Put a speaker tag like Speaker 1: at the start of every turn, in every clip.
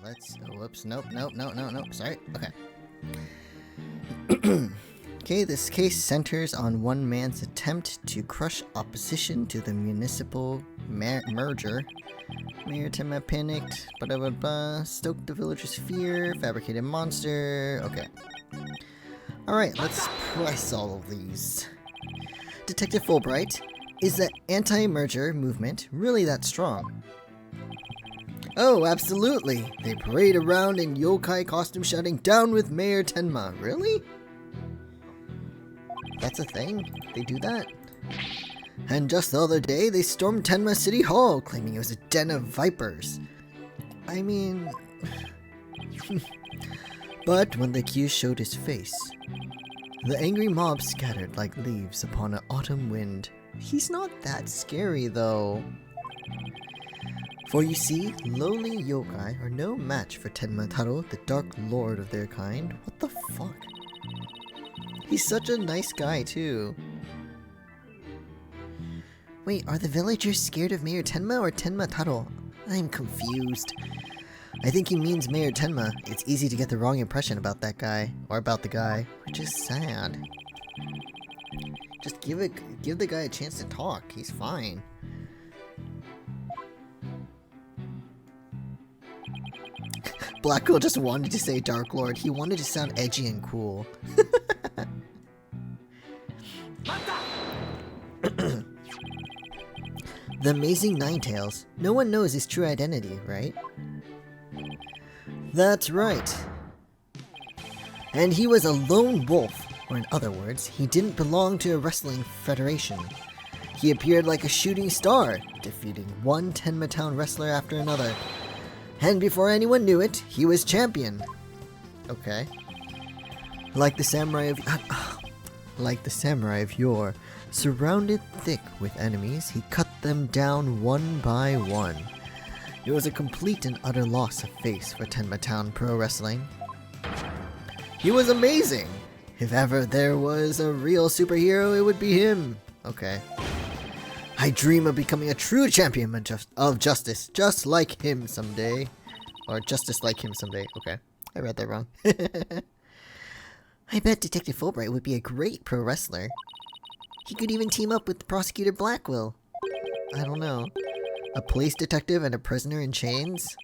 Speaker 1: let's... Oh, whoops. Nope. Sorry. Okay. Okay, this case centers on one man's attempt to crush opposition to the municipal merger. Mayor Tenma panicked, stoked the villagers' fear, fabricated monster. Okay. Alright, let's press all of these. Detective Fulbright, is the anti-merger movement really that strong? Oh, absolutely! They parade around in yokai costume shouting, "Down with Mayor Tenma." Really? That's a thing? They do that? And just the other day, they stormed Tenma City Hall, claiming it was a den of vipers. I mean... But when the accused showed his face, the angry mob scattered like leaves upon an autumn wind. He's not that scary, though. For you see, lowly yokai are no match for Tenma Taro, the dark lord of their kind. What the fuck? He's such a nice guy, too. Wait, are the villagers scared of Mayor Tenma or Tenma Taro? I'm confused. I think he means Mayor Tenma. It's easy to get the wrong impression about that guy, or about the guy, which is sad. Just give the guy a chance to talk. He's fine. Black Girl just wanted to say Dark Lord. He wanted to sound edgy and cool. The Amazing Ninetales. No one knows his true identity, right? That's right. And he was a lone wolf, or in other words, he didn't belong to a wrestling federation. He appeared like a shooting star, defeating one Tenma Town wrestler after another. And before anyone knew it, he was champion. Okay. Like the samurai of yore, surrounded thick with enemies, he cut them down one by one. It was a complete and utter loss of face for Tenma Town Pro Wrestling. He was amazing! If ever there was a real superhero, it would be him. Okay. I dream of becoming a true champion of justice, just like him someday. Or justice like him someday. Okay, I read that wrong. I bet Detective Fulbright would be a great pro wrestler. He could even team up with Prosecutor Blackwell. I don't know. A police detective and a prisoner in chains?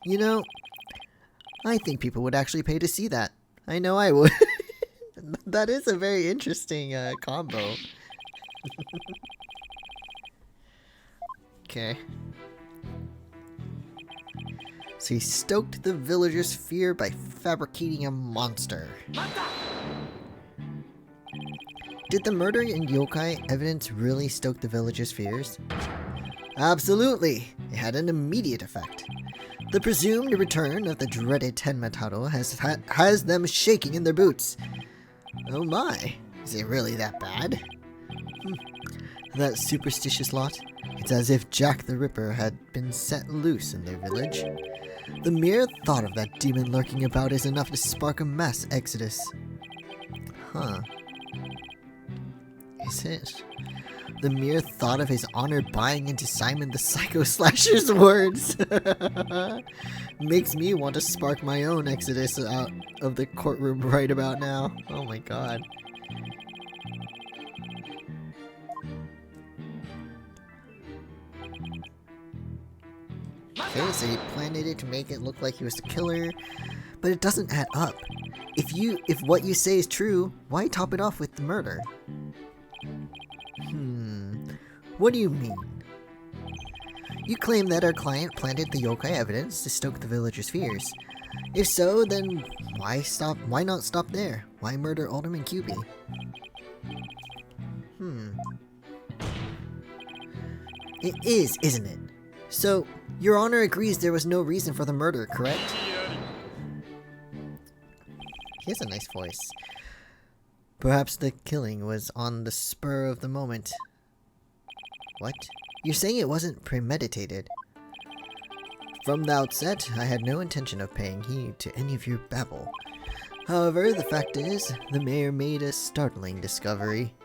Speaker 1: You know, I think people would actually pay to see that. I know I would. That is a very interesting combo. Okay. So he stoked the villagers' fear by fabricating a monster. Did the murder and yokai evidence really stoke the villagers' fears? Absolutely! It had an immediate effect. The presumed return of the dreaded Tenma Taro has them shaking in their boots. Oh my, is it really that bad? That superstitious lot? It's as if Jack the Ripper had been set loose in their village. The mere thought of that demon lurking about is enough to spark a mass exodus. Huh. Is it? The mere thought of his honor buying into Simon the Psycho Slasher's words makes me want to spark my own exodus out of the courtroom right about now. Oh my god. Okay, so he planted it to make it look like he was the killer, but it doesn't add up. If what you say is true, why top it off with the murder? What do you mean? You claim that our client planted the yokai evidence to stoke the villagers' fears. If so, then why not stop there? Why murder Alderman Cupie? It is, isn't it? So, Your Honor agrees there was no reason for the murder, correct? He has a nice voice. Perhaps the killing was on the spur of the moment. What? You're saying it wasn't premeditated? From the outset, I had no intention of paying heed to any of your babble. However, the fact is, the mayor made a startling discovery.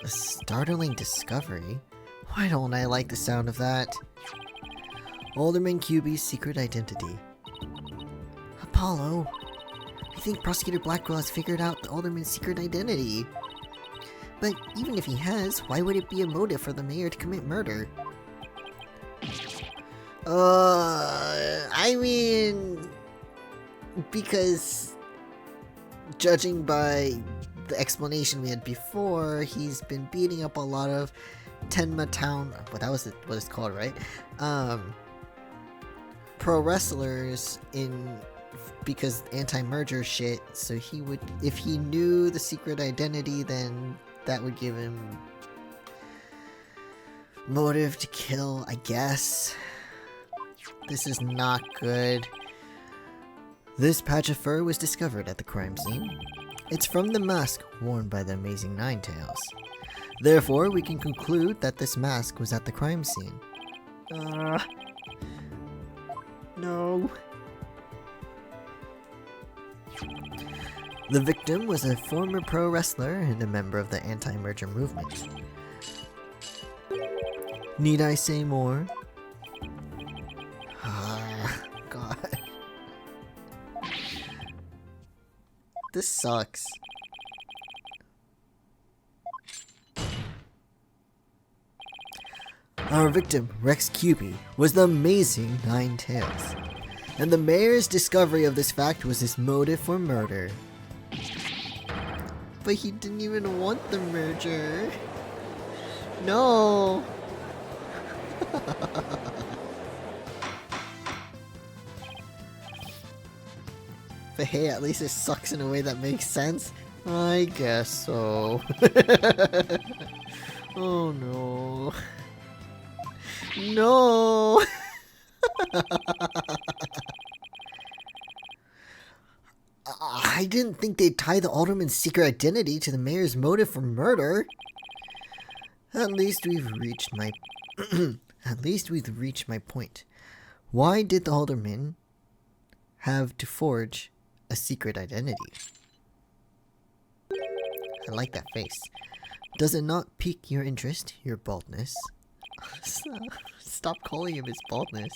Speaker 1: A startling discovery? Why don't I like the sound of that? Alderman QB's secret identity. Apollo, I think Prosecutor Blackwell has figured out the Alderman's secret identity. But even if he has, why would it be a motive for the mayor to commit murder? I mean, because judging by the explanation we had before, he's been beating up a lot of Tenma Town, well, that was what it's called, right? Pro wrestlers because anti-merger shit, so he would, if he knew the secret identity, then that would give him motive to kill, I guess. This is not good. This patch of fur was discovered at the crime scene. It's from the mask worn by the amazing Ninetails. Therefore, we can conclude that this mask was at the crime scene. No. The victim was a former pro wrestler and a member of the anti-merger movement. Need I say more? God. This sucks. Our victim, Rex Cubey, was the amazing Ninetails, and the mayor's discovery of this fact was his motive for murder. But he didn't even want the merger. No! But hey, at least it sucks in a way that makes sense. I guess so. Oh no. No! I didn't think they'd tie the Alderman's secret identity to the mayor's motive for murder. At least we've reached my point. Why did the Alderman have to forge a secret identity? I like that face. Does it not pique your interest, your baldness? Stop calling him his baldness.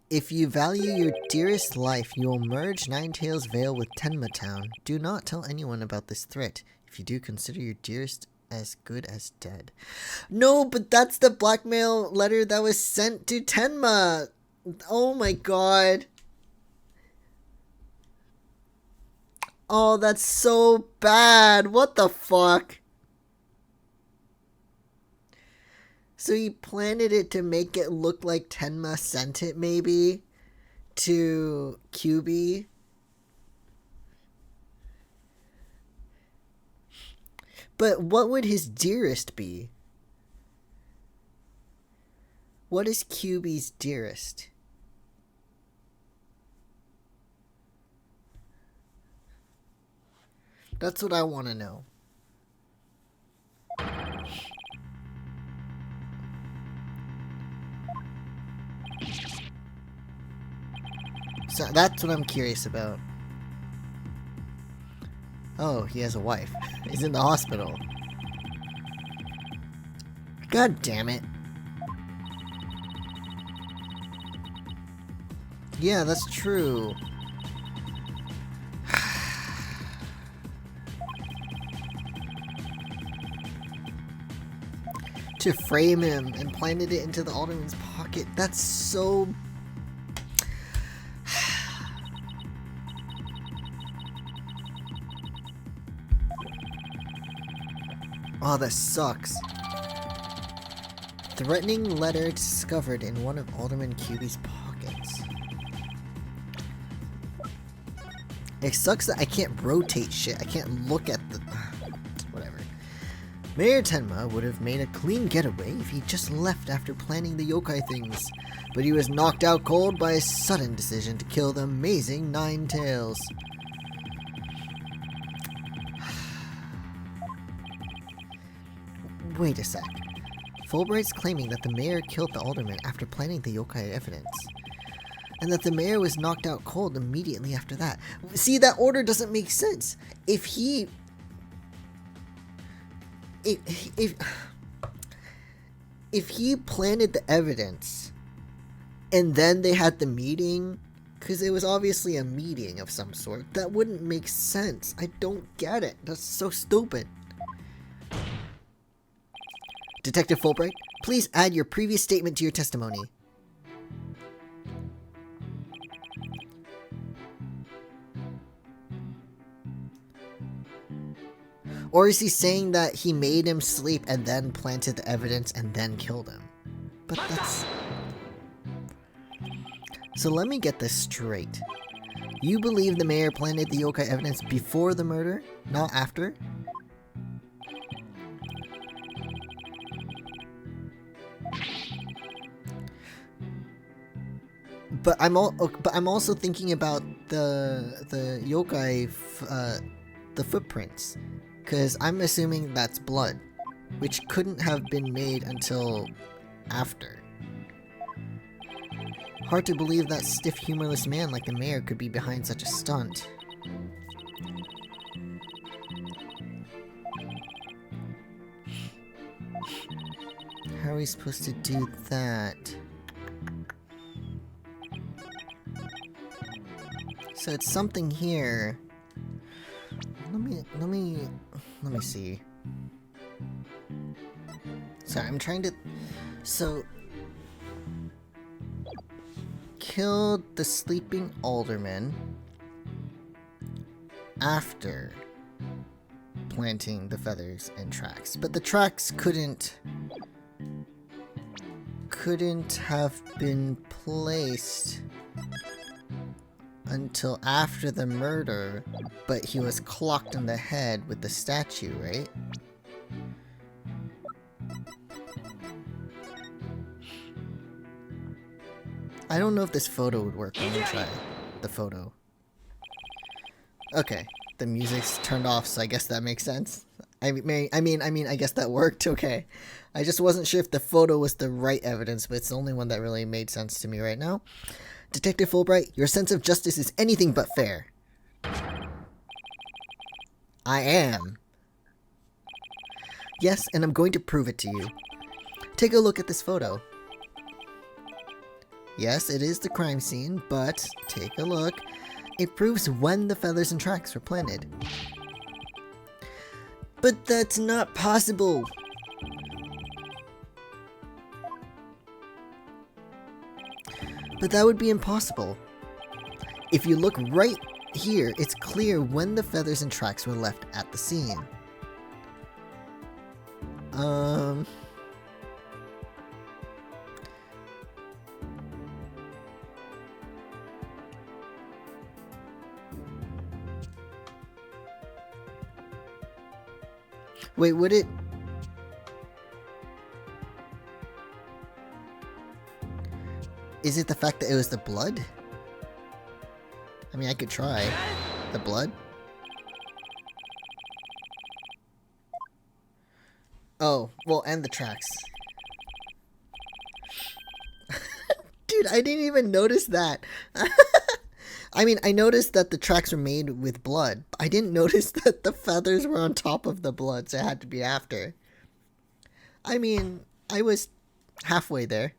Speaker 1: If you value your dearest life, you will merge Ninetails Vale with Tenma Town. Do not tell anyone about this threat. If you do, consider your dearest as good as dead. No, but that's the blackmail letter that was sent to Tenma. Oh my god. Oh, that's so bad. What the fuck? So he planted it to make it look like Tenma sent it, maybe, to QB. But what would his dearest be? What is QB's dearest? That's what I want to know. So that's what I'm curious about. Oh, he has a wife. He's in the hospital. God damn it. Yeah, that's true. To frame him and planted it into the Alderman's pocket. That's so... Oh, that sucks. Threatening letter discovered in one of Alderman QB's pockets. It sucks that I can't rotate shit. I can't look at the... Whatever. Mayor Tenma would have made a clean getaway if he just left after planning the yokai things. But he was knocked out cold by a sudden decision to kill the amazing Ninetails. Wait a sec. Fulbright's claiming that the mayor killed the Alderman after planning the yokai evidence. and that the mayor was knocked out cold immediately after that. See, that order doesn't make sense. If he planted the evidence and then they had the meeting, because it was obviously a meeting of some sort, that wouldn't make sense. I don't get it. That's so stupid. Detective Fulbright, please add your previous statement to your testimony. Or is he saying that he made him sleep and then planted the evidence and then killed him? But that's... So let me get this straight. You believe the mayor planted the yokai evidence before the murder, not after? But I'm also thinking about the yokai, the footprints. Because I'm assuming that's blood, which couldn't have been made until after. Hard to believe that stiff, humorless man like the mayor could be behind such a stunt. How are we supposed to do that? So it's something here. Let me see. Sorry, I'm trying to... So... Killed the sleeping alderman after planting the feathers and tracks. But the tracks couldn't have been placed until after the murder, but he was clocked in the head with the statue, right? I don't know if this photo would work. Let me try the photo. Okay, the music's turned off, so I guess that makes sense. I mean, I guess that worked. Okay, I just wasn't sure if the photo was the right evidence, but it's the only one that really made sense to me right now. Detective Fulbright, your sense of justice is anything but fair. I am. Yes, and I'm going to prove it to you. Take a look at this photo. Yes, it is the crime scene, but take a look. It proves when the feathers and tracks were planted. But that's not possible. But that would be impossible. If you look right here, it's clear when the feathers and tracks were left at the scene. Wait, would it... Is it the fact that it was the blood? I mean, I could try. The blood? Oh, well, and the tracks. Dude, I didn't even notice that. I mean, I noticed that the tracks were made with blood. I didn't notice that the feathers were on top of the blood, so it had to be after. I mean, I was halfway there.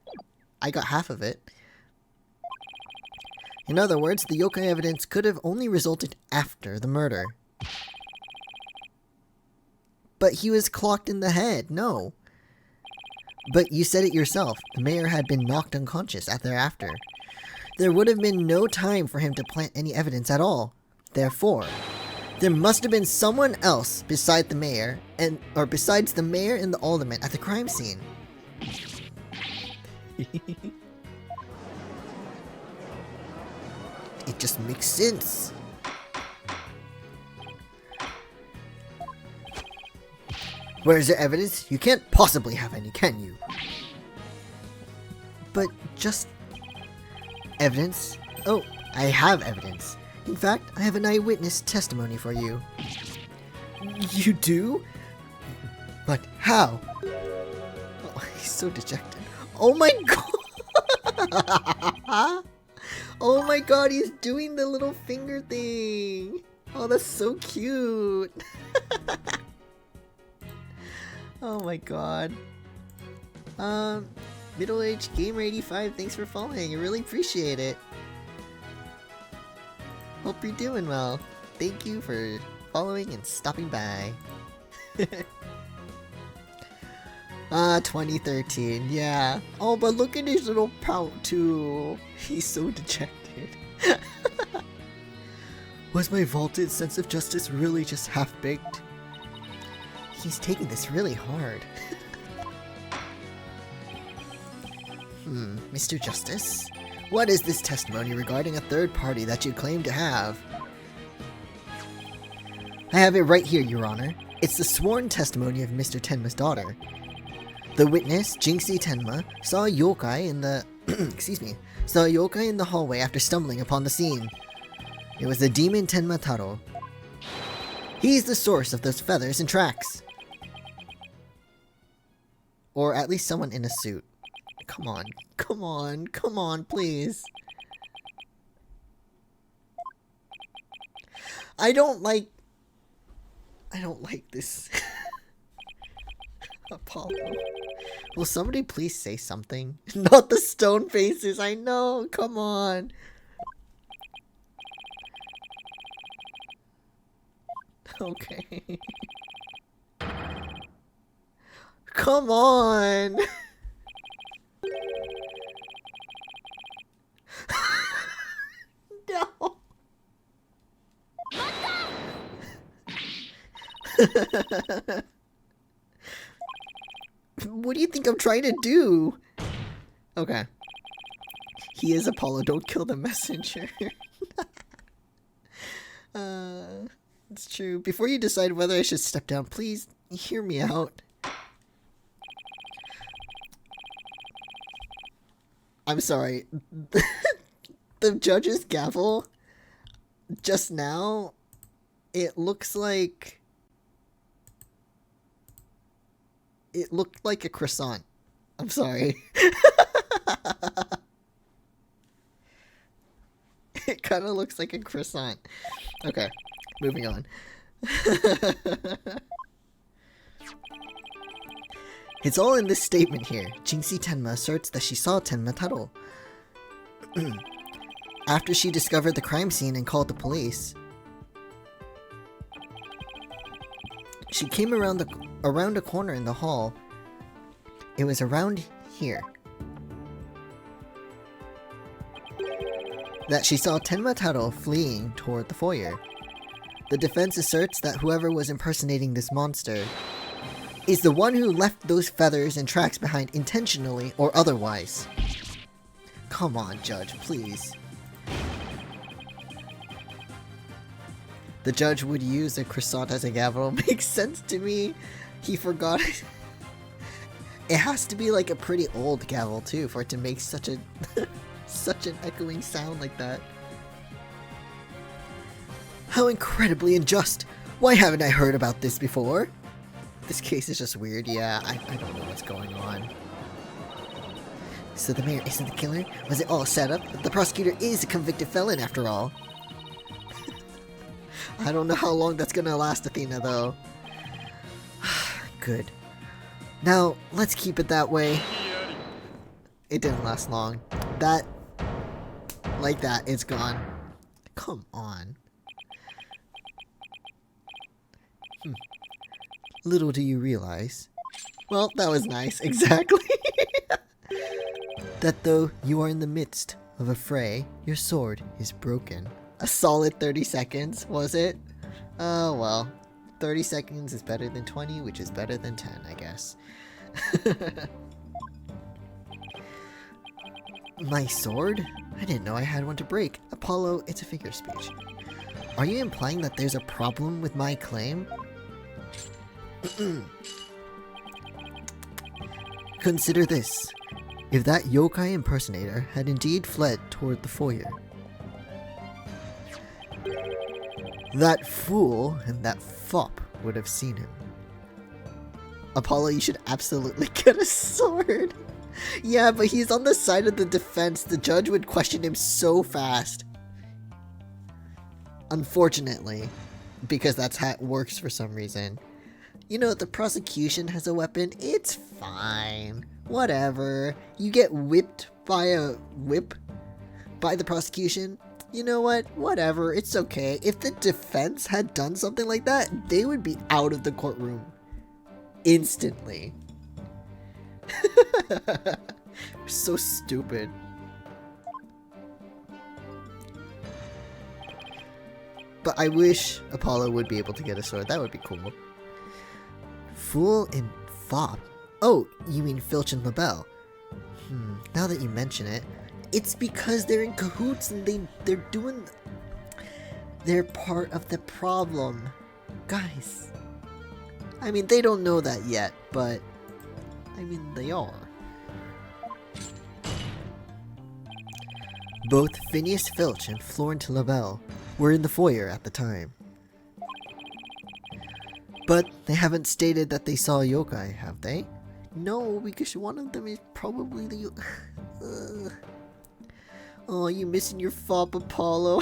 Speaker 1: I got half of it. In other words, the yokai evidence could have only resulted after the murder. But he was clocked in the head, no. But you said it yourself, the mayor had been knocked unconscious thereafter. There would have been no time for him to plant any evidence at all. Therefore, there must have been someone else besides the mayor and the alderman at the crime scene. It just makes sense. Where is there evidence? You can't possibly have any, can you? But just... evidence? Oh, I have evidence. In fact, I have an eyewitness testimony for you. You do? But how? Oh, he's so dejected. Oh my god! Oh my god, he's doing the little finger thing! Oh, that's so cute! Oh my god. Middle-aged Gamer 85, thanks for following. I really appreciate it. Hope you're doing well. Thank you for following and stopping by. 2013, yeah. Oh, but look at his little pout too. He's so dejected. Was my vaulted sense of justice really just half-baked? He's taking this really hard. Mr. Justice? What is this testimony regarding a third party that you claim to have? I have it right here, Your Honor. It's the sworn testimony of Mr. Tenma's daughter. The witness, Jinxie Tenma, saw a yokai in the saw a yokai in the hallway after stumbling upon the scene. It was the demon Tenma Taro. He's the source of those feathers and tracks. Or at least someone in a suit. Come on, come on, come on, please. I don't like this. Apollo. Will somebody please say something? Not the stone faces, I know, come on. Okay. Come on! No! What do you think I'm trying to do? Okay. He is Apollo, don't kill the messenger. It's true. Before you decide whether I should step down, please hear me out. I'm sorry. The judge's gavel, just now, it looks like... It looked like a croissant. I'm sorry. It kind of looks like a croissant. Okay, moving on. It's all in this statement here. Jinxie Tenma asserts that she saw Tenma Taro. After she discovered the crime scene and called the police, she came around a corner in the hall. It was around here that she saw Tenma Taro fleeing toward the foyer. The defense asserts that whoever was impersonating this monster is the one who left those feathers and tracks behind intentionally or otherwise. Come on, Judge, please. The judge would use a croissant as a gavel. Makes sense to me. He forgot it. It has to be like a pretty old gavel too for it to make such a such an echoing sound like that. How incredibly unjust! Why haven't I heard about this before? This case is just weird, yeah, I don't know what's going on. So the mayor isn't the killer? Was it all set up? The prosecutor is a convicted felon after all. I don't know how long that's gonna last, Athena, though. Good. Now, let's keep it that way. It didn't last long. That... Like that, it's gone. Come on. Little do you realize... Well, that was nice, exactly. That though you are in the midst of a fray, your sword is broken. A solid 30 seconds, was it? Oh well. 30 seconds is better than 20, which is better than 10, I guess. My sword? I didn't know I had one to break. Apollo, it's a figure of speech. Are you implying that there's a problem with my claim? Consider this. If that yokai impersonator had indeed fled toward the foyer, that fool and that fop would have seen him. Apollo, you should absolutely get a sword. Yeah, but he's on the side of the defense. The judge would question him so fast. Unfortunately, because that's how it works for some reason. You know, the prosecution has a weapon. It's fine. Whatever. You get whipped by a whip by the prosecution. You know what? Whatever. It's okay. If the defense had done something like that, they would be out of the courtroom instantly. So stupid. But I wish Apollo would be able to get a sword. That would be cool. Fool and Fop. Oh, you mean Filch and LaBelle. Now that you mention it, it's because they're in cahoots and they're part of the problem. Guys. I mean, they don't know that yet, but I mean, they are. Both Phineas Filch and Florent LaBelle were in the foyer at the time. But they haven't stated that they saw a yokai, have they? No, because one of them is probably the Oh, you missing your fop, Apollo.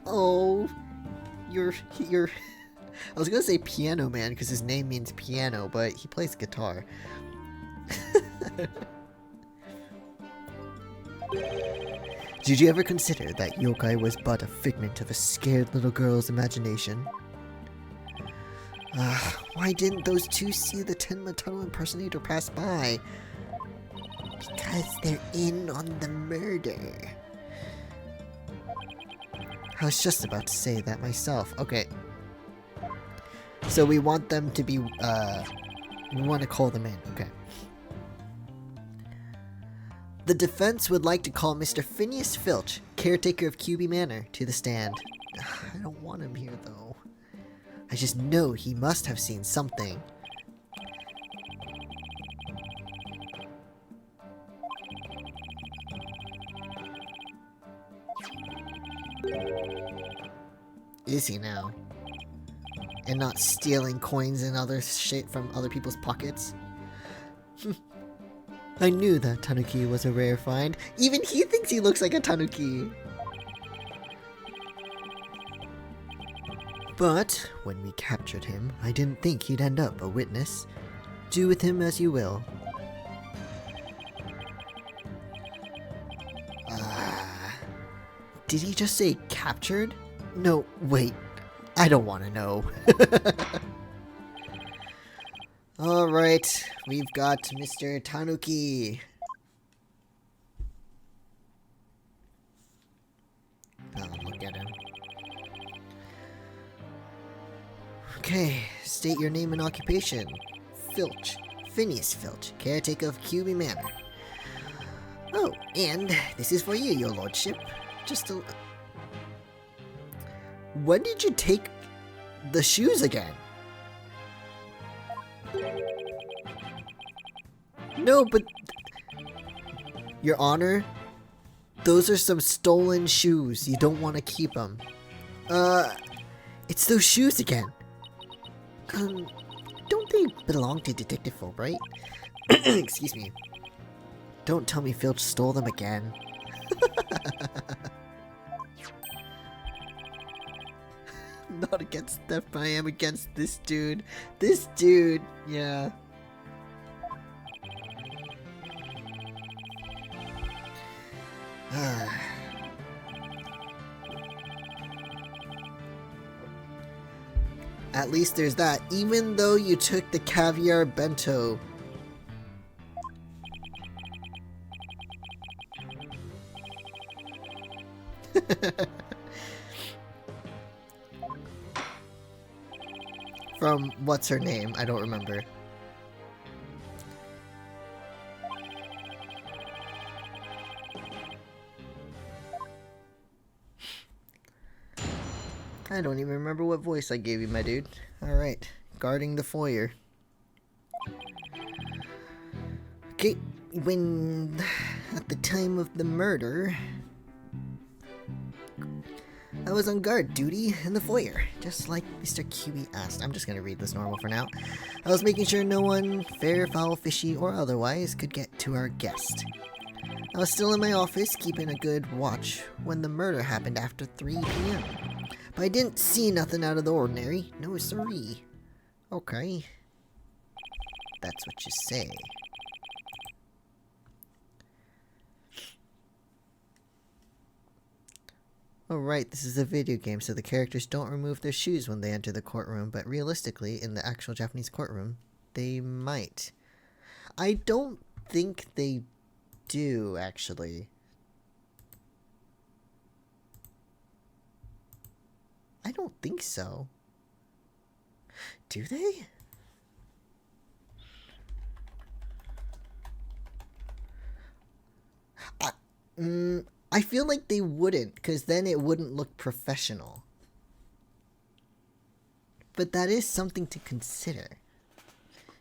Speaker 1: Oh, you're I was gonna say Piano Man because his name means piano, but he plays guitar. Did you ever consider that yokai was but a figment of a scared little girl's imagination? Why didn't those two see the Tenma Tunnel impersonator pass by? Because they're in on the murder. I was just about to say that myself. Okay. So we want them to be, we want to call them in. Okay. The defense would like to call Mr. Phineas Filch, caretaker of QB Manor, to the stand. I don't want him here, though. I just know he must have seen something. Is he now? And not stealing coins and other shit from other people's pockets? I knew that Tanuki was a rare find. Even he thinks he looks like a Tanuki. But when we captured him, I didn't think he'd end up a witness. Do with him as you will. Did he just say captured? No, wait. I don't want to know. Alright, we've got Mr. Tanuki. Oh, look at him. Okay, state your name and occupation. Filch. Phineas Filch, caretaker of QB Manor. Oh, and this is for you, your lordship. Just a... When did you take the shoes again? No, but... Your Honor, those are some stolen shoes. You don't want to keep them. It's those shoes again. Don't they belong to Detective Fulbright? Excuse me. Don't tell me Filch stole them again. Not against Steph, but I am against this dude. This dude, yeah. At least there's that, even though you took the caviar bento. From what's her name? I don't remember. I don't even remember what voice I gave you, my dude. Alright, guarding the foyer. Okay, at the time of the murder... was on guard duty in the foyer, just like Mr. Kiwi asked. I'm just gonna read this normal for now. I was making sure no one, fair, foul, fishy, or otherwise, could get to our guest. I was still in my office, keeping a good watch, when the murder happened after 3 p.m. But I didn't see nothing out of the ordinary. No siree. Okay. That's what you say. Alright, this is a video game, so the characters don't remove their shoes when they enter the courtroom, but realistically, in the actual Japanese courtroom, they might. I don't think they do, actually. I don't think so. Do they? I feel like they wouldn't, because then it wouldn't look professional. But that is something to consider.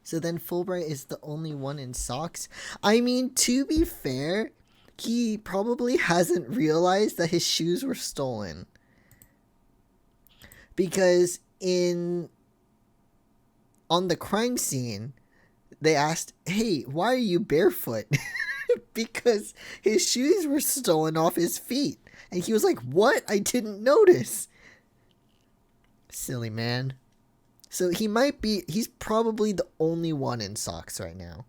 Speaker 1: So then Fulbright is the only one in socks? I mean, to be fair, he probably hasn't realized that his shoes were stolen. Because on the crime scene, they asked, hey, why are you barefoot? Because his shoes were stolen off his feet. And he was like, what? I didn't notice. Silly man. So he's probably the only one in socks right now.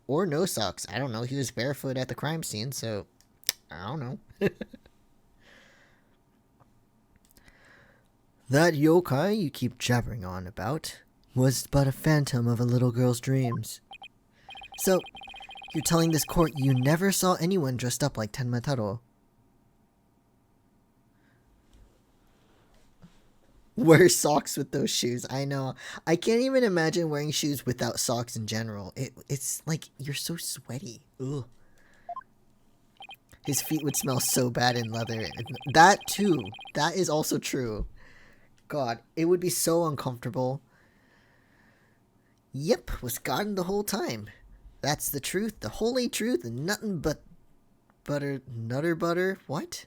Speaker 1: Or no socks. I don't know. He was barefoot at the crime scene, so I don't know. That yokai you keep jabbering on about was but a phantom of a little girl's dreams. So, you're telling this court you never saw anyone dressed up like Tenmataro? Wear socks with those shoes. I know. I can't even imagine wearing shoes without socks in general. It's like you're so sweaty. Ugh. His feet would smell so bad in leather. That too. That is also true. God, it would be so uncomfortable. Yep, was garden the whole time. That's the truth, the holy truth, and nothing but nutter butter. What?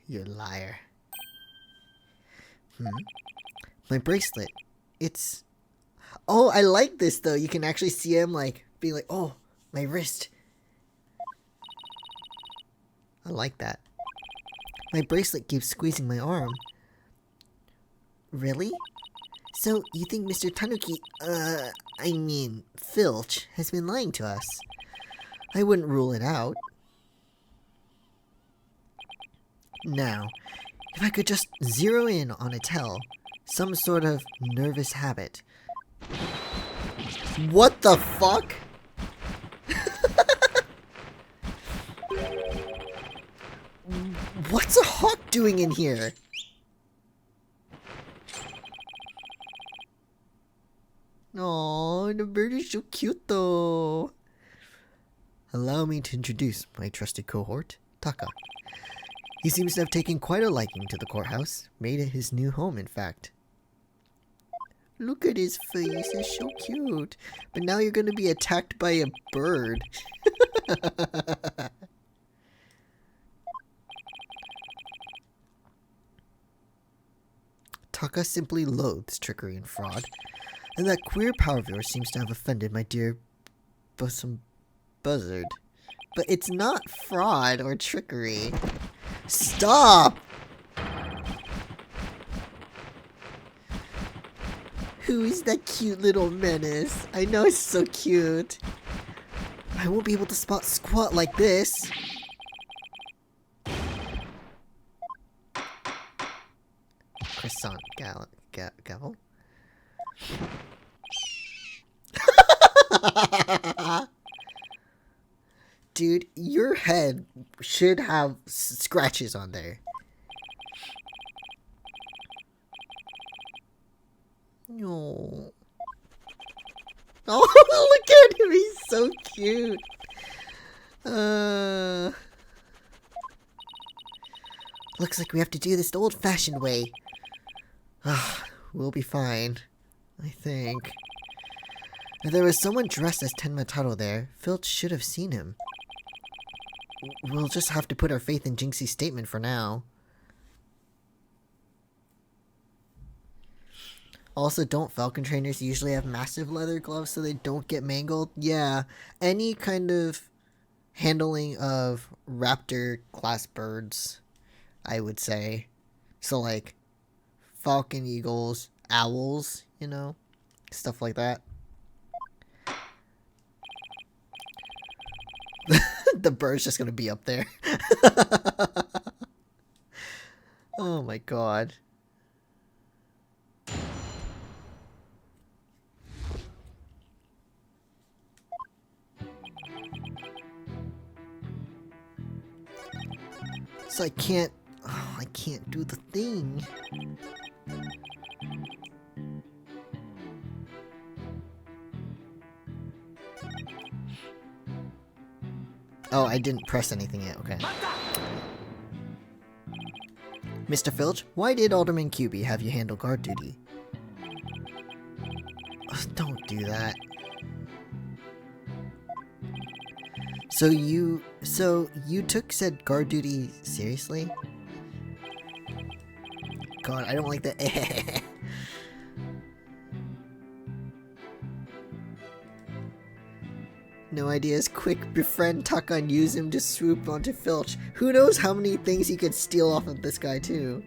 Speaker 1: You liar. My bracelet. It's... Oh, I like this though. You can actually see him like, be like, oh, my wrist. I like that. My bracelet keeps squeezing my arm. Really? So, you think Mr. Tanuki, I mean, Filch, has been lying to us? I wouldn't rule it out. Now, if I could just zero in on a tell, some sort of nervous habit. What the fuck? What's a hawk doing in here? Oh, the bird is so cute though. Allow me to introduce my trusted cohort, Taka. He seems to have taken quite a liking to the courthouse, made it his new home in fact. Look at his face, it's so cute. But now you're gonna be attacked by a bird. Taka simply loathes trickery and fraud, and that queer power viewer seems to have offended my dear bosom buzzard. But it's not fraud or trickery. Stop! Who is that cute little menace? I know it's so cute. I won't be able to spot squat like this. Croissant gavel. Dude, your head should have scratches on there. Oh. Oh, look at him, he's so cute. Looks like we have to do this the old-fashioned way. We'll be fine, I think. If there was someone dressed as Tenmataro there, Filch should have seen him. We'll just have to put our faith in Jinxie's statement for now. Also, don't Falcon trainers usually have massive leather gloves so they don't get mangled? Yeah, any kind of handling of raptor class birds, I would say. So like falcon, eagles, owls, you know, stuff like that. The bird's just gonna be up there. Oh my god. So I can't do the thing. Oh, I didn't press anything yet, okay. Mr. Filch, why did Alderman QB have you handle guard duty? Oh, don't do that. So you took said guard duty seriously? God, I don't like that. No ideas. Quick, befriend Taka and use him to swoop onto Filch. Who knows how many things he could steal off of this guy too.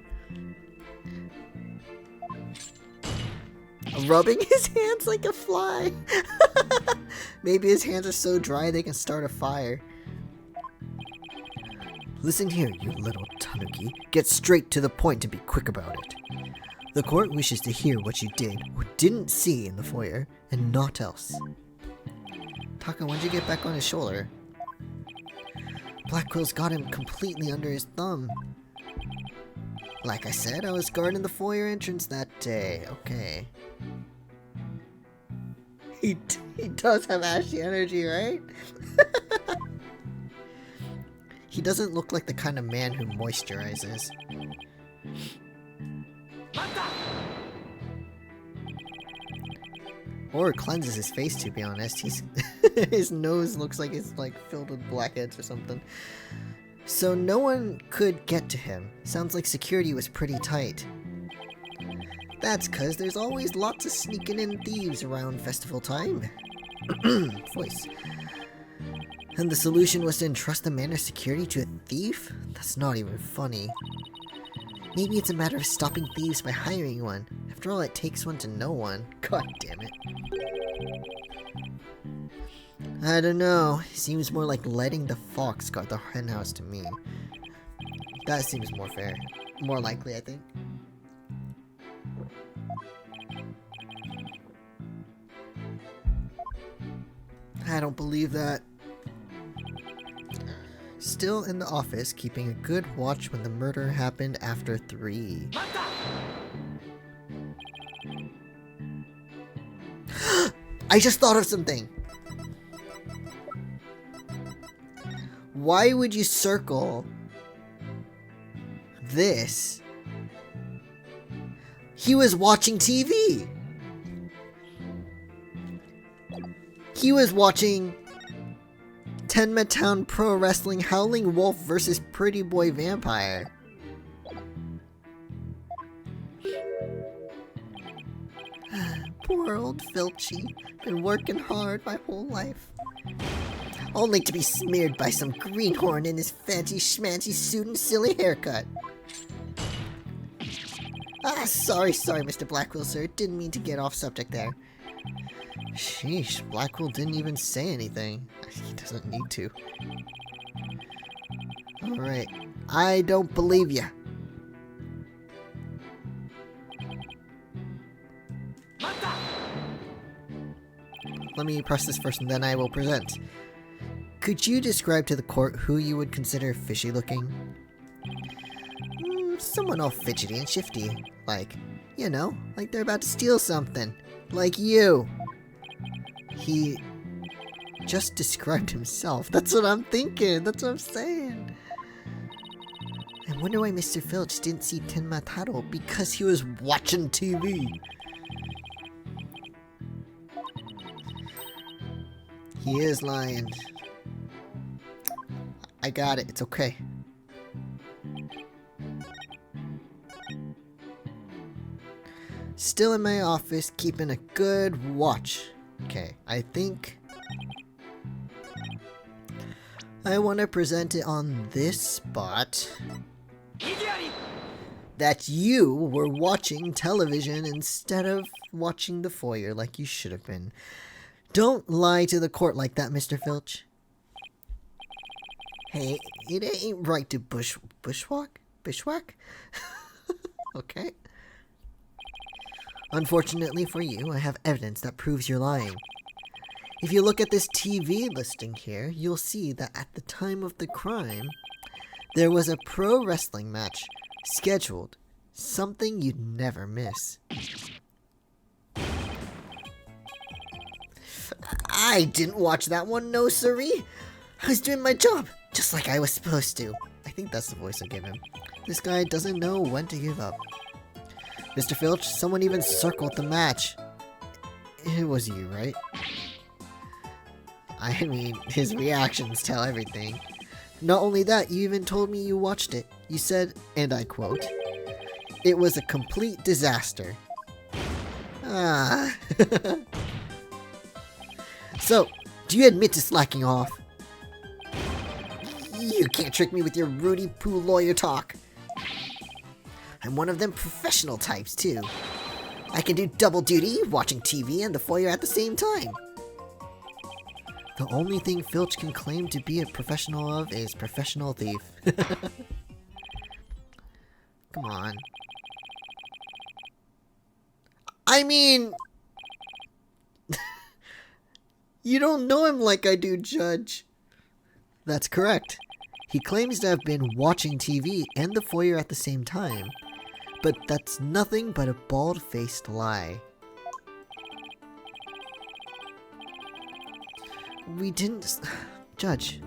Speaker 1: Rubbing his hands like a fly. Maybe his hands are so dry they can start a fire. Listen here, you little Tanuki. Get straight to the point and be quick about it. The court wishes to hear what you did or didn't see in the foyer, and naught else. Taka, when'd you get back on his shoulder? Blackwill's got him completely under his thumb. Like I said, I was guarding the foyer entrance that day. Okay. He does have ashy energy, right? He doesn't look like the kind of man who moisturizes. Or cleanses his face, to be honest. His nose looks like it's like filled with blackheads or something. So no one could get to him. Sounds like security was pretty tight. That's cause there's always lots of sneaking in thieves around festival time. Voice. And the solution was to entrust the manor's security to a thief? That's not even funny. Maybe it's a matter of stopping thieves by hiring one. After all, it takes one to know one. God damn it. I don't know. Seems more like letting the fox guard the henhouse to me. That seems more fair. More likely, I think. I don't believe that. Still in the office, keeping a good watch when the murder happened after 3. I just thought of something! Why would you circle this? He was watching TV! He was watching Tenma Town Pro Wrestling Howling Wolf versus Pretty Boy Vampire. Poor old Filchy. Been working hard my whole life. Only to be smeared by some greenhorn in his fancy schmancy suit and silly haircut. Ah, sorry, Mr. Blackwell, sir. Didn't mean to get off subject there. Sheesh, Blackwell didn't even say anything. He doesn't need to. Alright, I don't believe ya. Let me press this first and then I will present. Could you describe to the court who you would consider fishy looking? Someone all fidgety and shifty. Like, you know, like they're about to steal something. Like you. He just described himself. That's what I'm thinking. That's what I'm saying. I wonder why Mr. Filch didn't see Tenmataro because he was watching TV. He is lying. I got it. It's okay. Still in my office, keeping a good watch. Okay, I think I want to present it on this spot. That you were watching television instead of watching the foyer like you should have been. Don't lie to the court like that, Mr. Filch. Hey, it ain't right to bushwhack? Okay. Unfortunately for you, I have evidence that proves you're lying. If you look at this TV listing here, you'll see that at the time of the crime, there was a pro wrestling match scheduled. Something you'd never miss. I didn't watch that one, no siree. I was doing my job, just like I was supposed to. I think that's the voice I gave him. This guy doesn't know when to give up. Mr. Filch, someone even circled the match. It was you, right? I mean, his reactions tell everything. Not only that, you even told me you watched it. You said, and I quote, "It was a complete disaster." Ah. So, do you admit to slacking off? You can't trick me with your Rudy Poo lawyer talk. I'm one of them professional types, too. I can do double duty, watching TV and the foyer at the same time. The only thing Filch can claim to be a professional of is professional thief. Come on. I mean... You don't know him like I do, Judge. That's correct. He claims to have been watching TV and the foyer at the same time. But that's nothing but a bald-faced lie. We didn't... Judge.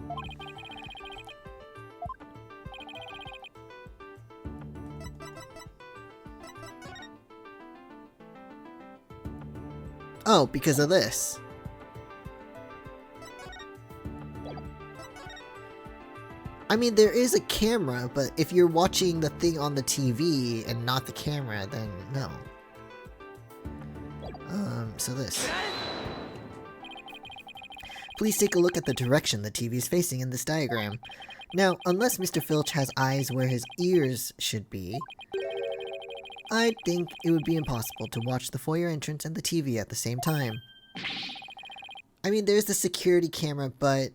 Speaker 1: Oh, because of this. I mean, there is a camera, but if you're watching the thing on the TV and not the camera, then no. So this. Please take a look at the direction the TV is facing in this diagram. Now, unless Mr. Filch has eyes where his ears should be, I think it would be impossible to watch the foyer entrance and the TV at the same time. I mean, there's the security camera, but...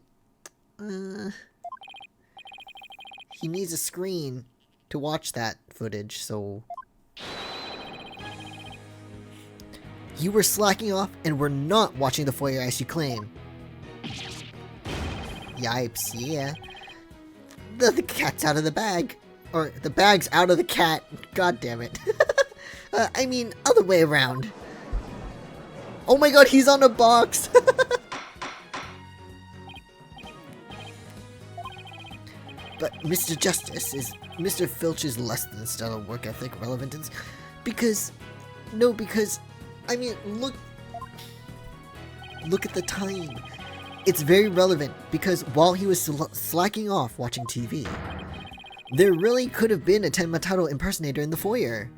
Speaker 1: he needs a screen to watch that footage, so... You were slacking off and were not watching the foyer as you claim. Yipes, yeah. The cat's out of the bag. Or, the bag's out of the cat. God damn it. I mean, other way around. Oh my god, he's on a box! But Mr. Justice, is Mr. Filch's less than stellar work ethic relevant? Because, I mean, look at the time. It's very relevant because while he was slacking off watching TV, there really could have been a Tenma impersonator in the foyer.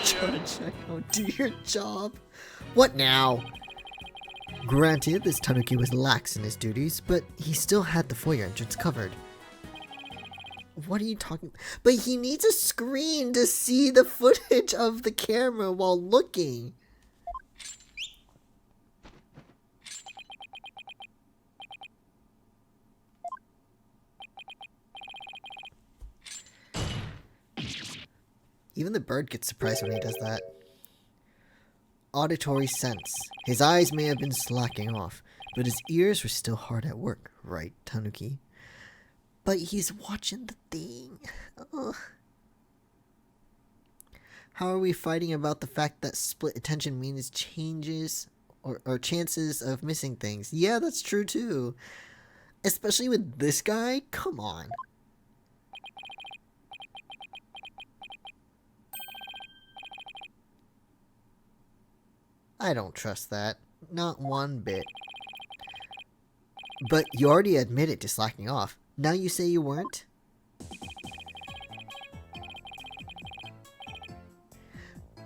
Speaker 1: Judge, I don't do your job. What now? Granted, this Tanuki was lax in his duties, but he still had the foyer entrance covered. What are you talking? But he needs a screen to see the footage of the camera while looking. Even the bird gets surprised when he does that. Auditory sense. His eyes may have been slacking off, but his ears were still hard at work, right, Tanuki? But he's watching the thing. Ugh. How are we fighting about the fact that split attention means changes or chances of missing things? Yeah, that's true too. Especially with this guy? Come on. I don't trust that. Not one bit. But you already admitted to slacking off. Now you say you weren't?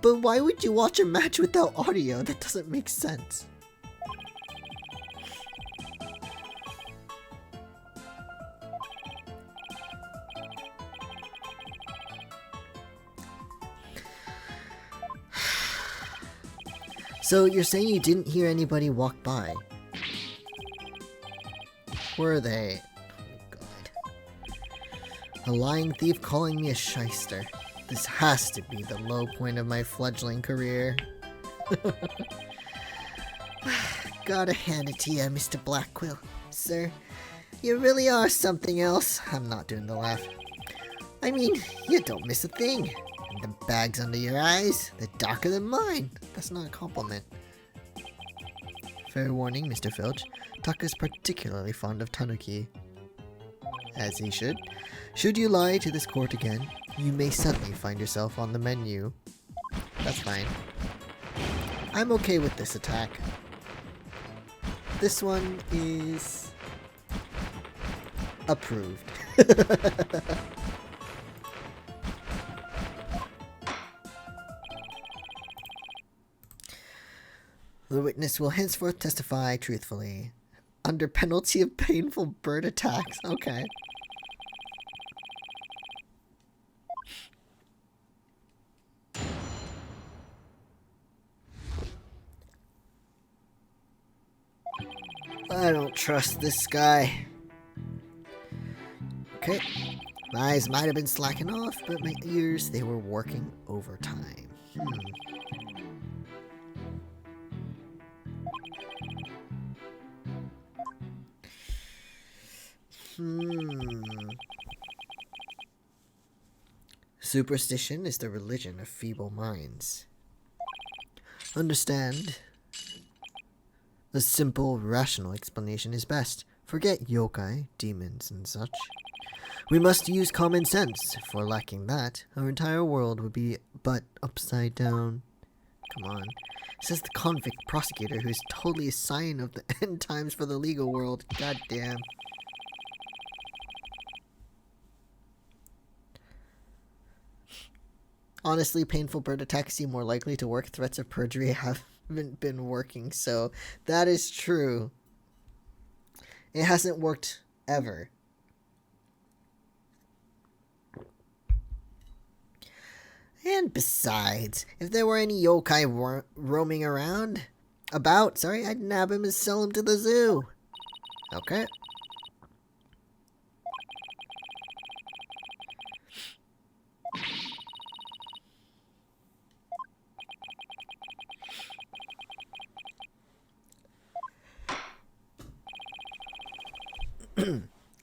Speaker 1: But why would you watch a match without audio? That doesn't make sense. So you're saying you didn't hear anybody walk by? Were they? Oh god. A lying thief calling me a shyster. This has to be the low point of my fledgling career. Gotta hand it to you, Mr. Blackquill. Sir, you really are something else. I'm not doing the laugh. I mean, you don't miss a thing. And the bags under your eyes, they're darker than mine. That's not a compliment. Fair warning, Mr. Filch. Tucker's particularly fond of Tanuki. As he should. Should you lie to this court again, you may suddenly find yourself on the menu. That's fine. I'm okay with this attack. This one is approved. The witness will henceforth testify truthfully, under penalty of painful bird attacks. Okay. I don't trust this guy. Okay. My eyes might have been slacking off, but my ears, they were working overtime. Superstition is the religion of feeble minds. Understand. A simple, rational explanation is best. Forget yokai, demons, and such. We must use common sense, for lacking that, our entire world would be but upside down. Come on. Says the convict prosecutor who's totally a sign of the end times for the legal world. God damn. Honestly, painful bird attacks seem more likely to work. Threats of perjury haven't been working, so that is true. It hasn't worked ever. And besides, if there were any yokai roaming around, I'd nab him and sell him to the zoo. Okay.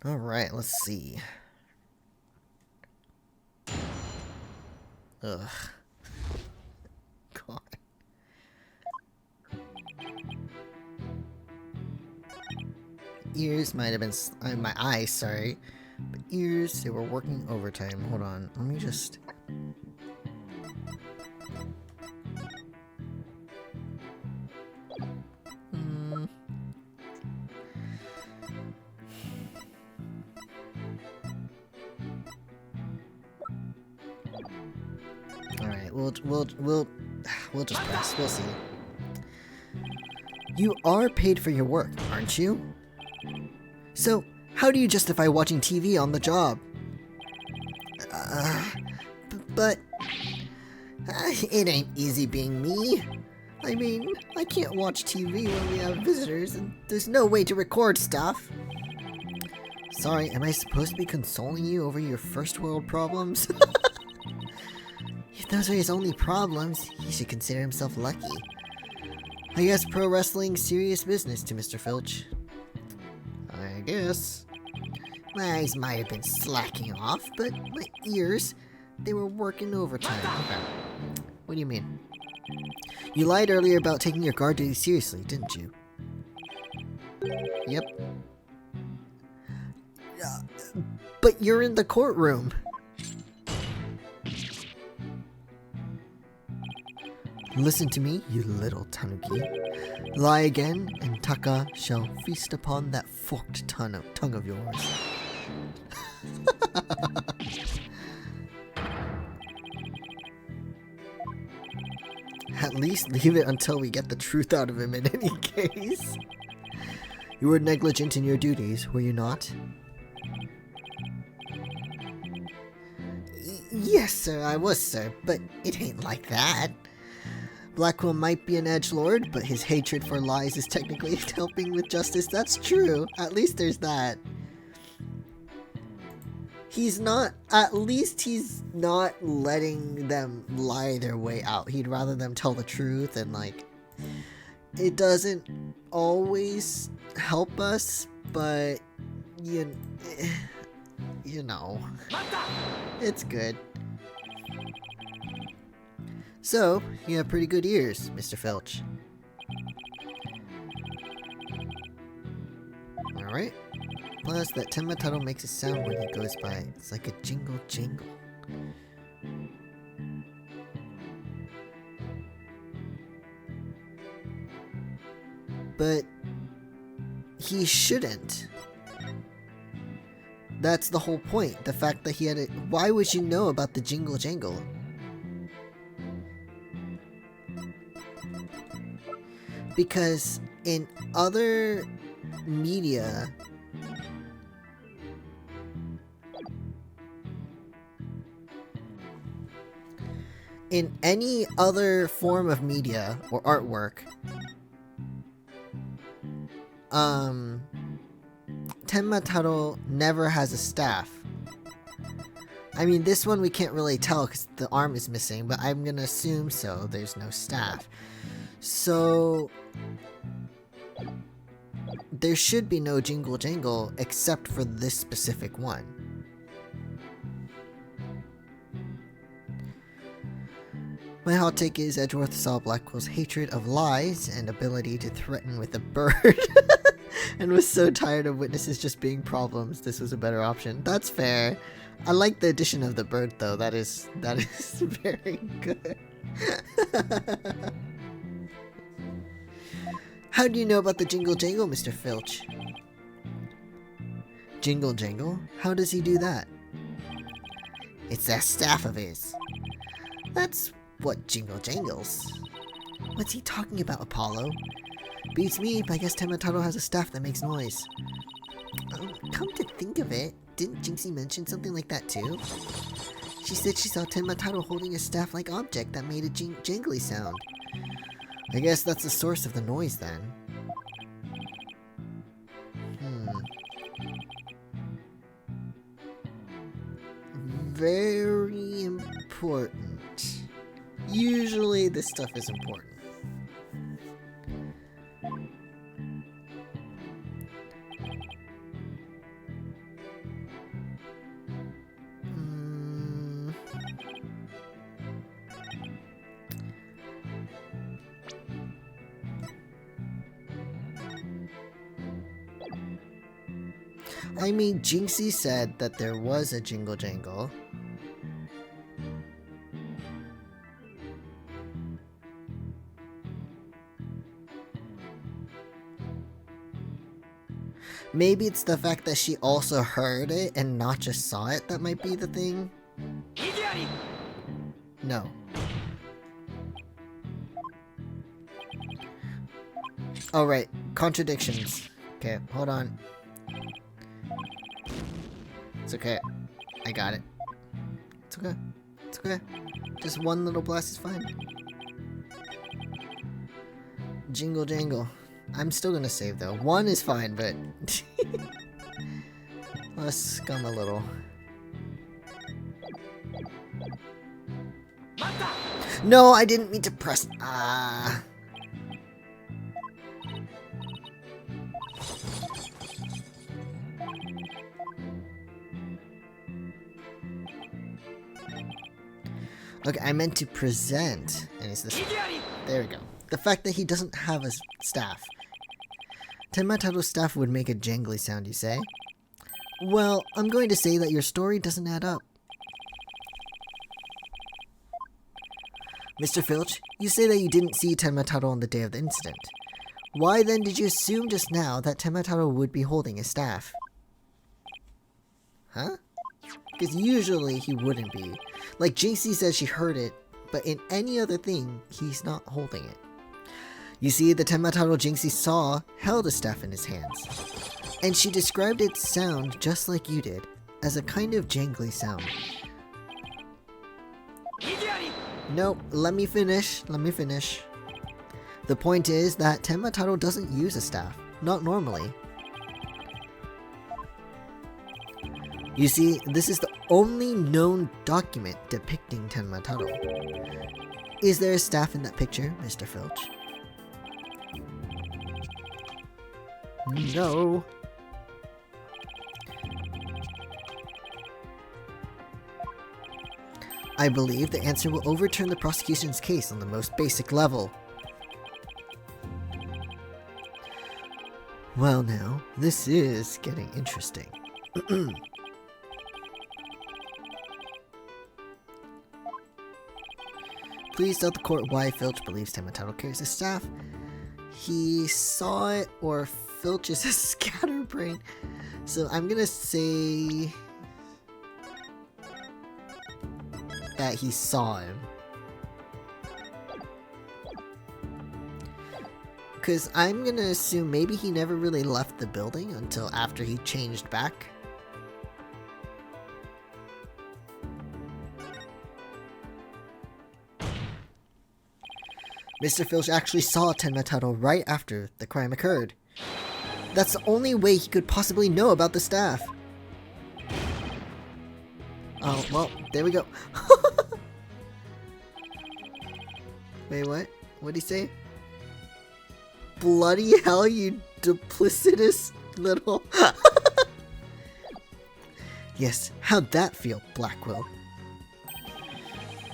Speaker 1: Alright, let's see. Ugh. God. Ears might have been... my eyes, sorry. But ears, they were working overtime. Hold on, let me just... Alright, we'll just press. We'll see. You are paid for your work, aren't you? So, how do you justify watching TV on the job? But it ain't easy being me. I mean, I can't watch TV when we have visitors, and there's no way to record stuff. Sorry, am I supposed to be consoling you over your first world problems? If those are his only problems, he should consider himself lucky. I guess pro wrestling's serious business to Mr. Filch. I guess. My eyes might have been slacking off, but my ears, they were working overtime. Okay. What do you mean? You lied earlier about taking your guard duty seriously, didn't you? Yep. But you're in the courtroom. Listen to me, you little Tanuki. Lie again, and Taka shall feast upon that forked tongue of yours. At least leave it until we get the truth out of him in any case. You were negligent in your duties, were you not? Yes, sir, I was, sir, but it ain't like that. Blackwell might be an edgelord, but his hatred for lies is technically helping with justice. That's true. At least there's that. At least he's not letting them lie their way out. He'd rather them tell the truth, and like, it doesn't always help us, but you know, it's good. So, you have pretty good ears, Mr. Filch. Alright. Plus, that Tenma makes a sound when he goes by. It's like a jingle jingle. But he shouldn't. That's the whole point. The fact that he had it. Why would you know about the jingle jangle? Because in other media, in any other form of media or artwork, Tenma Taro never has a staff. I mean, this one we can't really tell because the arm is missing, but I'm gonna assume so. There's no staff. So there should be no jingle jangle except for this specific one. My hot take is Edgeworth saw Blackwell's hatred of lies and ability to threaten with a bird and was so tired of witnesses just being problems, this was a better option. That's fair. I like the addition of the bird though. That is very good. How do you know about the jingle jangle, Mr. Filch? Jingle jangle? How does he do that? It's that staff of his. That's what jingle jangles. What's he talking about, Apollo? Beats me, but I guess Tenma has a staff that makes noise. Come to think of it, didn't Jinxie mention something like that too? She said she saw Tenma holding a staff-like object that made a jangly sound. I guess that's the source of the noise then. Very important. Usually this stuff is important. I mean, Jinxie said that there was a jingle jangle. Maybe it's the fact that she also heard it and not just saw it that might be the thing. No. Oh, right. Contradictions. Okay, hold on. It's okay. I got it. It's okay. It's okay. Just one little blast is fine. Jingle jangle. I'm still gonna save though. One is fine, but let's scum a little. No, I didn't mean to press. Okay, I meant to present. And it's this. There we go. The fact that he doesn't have a staff. Tenma staff would make a jangly sound, you say? Well, I'm going to say that your story doesn't add up. Mr. Filch, you say that you didn't see Tenmataro on the day of the incident. Why then did you assume just now that Tenmataro would be holding his staff? Huh? Because usually he wouldn't be. Like JC says she heard it, but in any other thing, he's not holding it. You see, the Tenmataro Jinxie saw held a staff in his hands. And she described its sound just like you did, as a kind of jangly sound. Nope, let me finish. The point is that Tenmataro doesn't use a staff, not normally. You see, this is the only known document depicting Tenmataro. Is there a staff in that picture, Mr. Filch? No. I believe the answer will overturn the prosecution's case on the most basic level. Well now, this is getting interesting. Please tell the court why Filch believes Tenmataro carries a staff. He saw it, or Filch is a scatterbrain. So I'm gonna say that he saw him. Because I'm gonna assume maybe he never really left the building until after he changed back. Mr. Filch actually saw Tenmataro right after the crime occurred. That's the only way he could possibly know about the staff. Oh, well, there we go. Wait, what? What'd he say? Bloody hell, you duplicitous little... Yes, how'd that feel, Blackwell?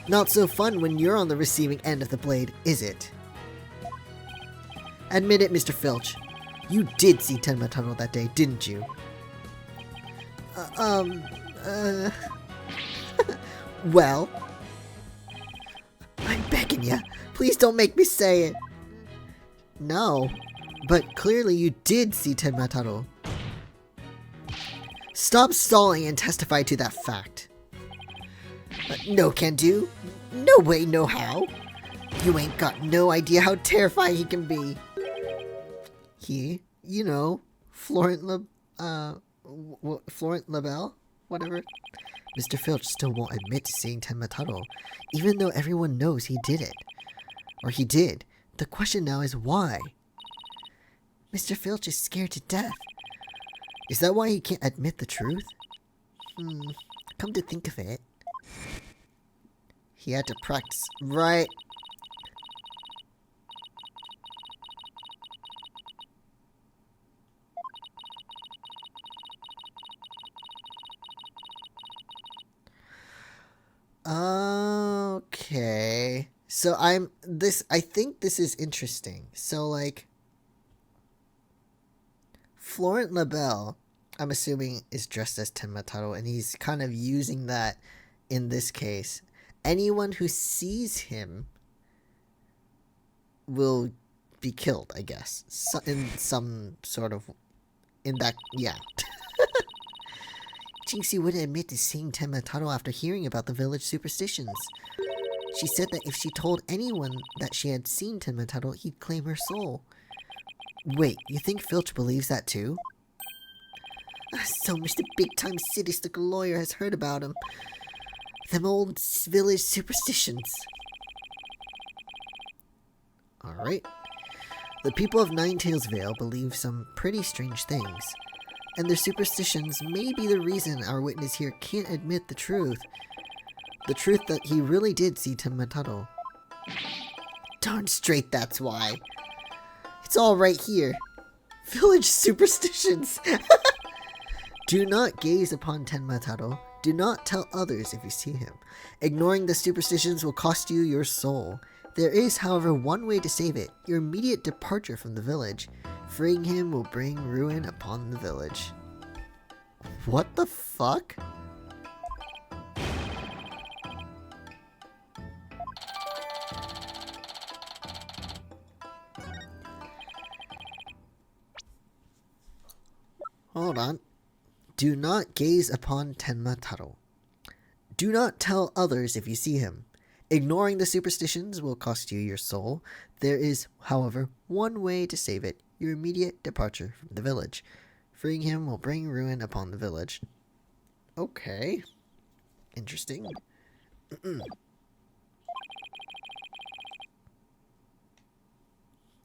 Speaker 1: Not so fun when you're on the receiving end of the blade, is it? Admit it, Mr. Filch. You did see Tenmataro that day, didn't you? Well? I'm begging ya. Please don't make me say it. No. But clearly you did see Tenmataro. Stop stalling and testify to that fact. No can do. No way, no how. You ain't got no idea how terrifying he can be. He, you know, Florent LaBelle? Whatever. Mr. Filch still won't admit to seeing Tenmataro, even though everyone knows he did it. Or he did. The question now is why? Mr. Filch is scared to death. Is that why he can't admit the truth? Come to think of it. He had to practice, right? Okay. So I think this is interesting. So like Florent LaBelle, I'm assuming, is dressed as Tenmataro, and he's kind of using that in this case. Anyone who sees him will be killed, I guess. In some sort of... yeah. Jinxie wouldn't admit to seeing Tenmataro after hearing about the village superstitions. She said that if she told anyone that she had seen Tenmataro, he'd claim her soul. Wait, you think Filch believes that too? So much the big-time city-slick lawyer has heard about him. Them old village superstitions. Alright. The people of Ninetales Vale believe some pretty strange things. And their superstitions may be the reason our witness here can't admit the truth. The truth that he really did see Tenmataro. Darn straight that's why. It's all right here. Village superstitions. Do not gaze upon Tenmataro. Do not tell others if you see him. Ignoring the superstitions will cost you your soul. There is, however, one way to save it. Your immediate departure from the village. Freeing him will bring ruin upon the village. What the fuck? Hold on. Do not gaze upon Tenma Taro. Do not tell others if you see him. Ignoring the superstitions will cost you your soul. There is, however, one way to save it: your immediate departure from the village. Freeing him will bring ruin upon the village. Okay. Interesting.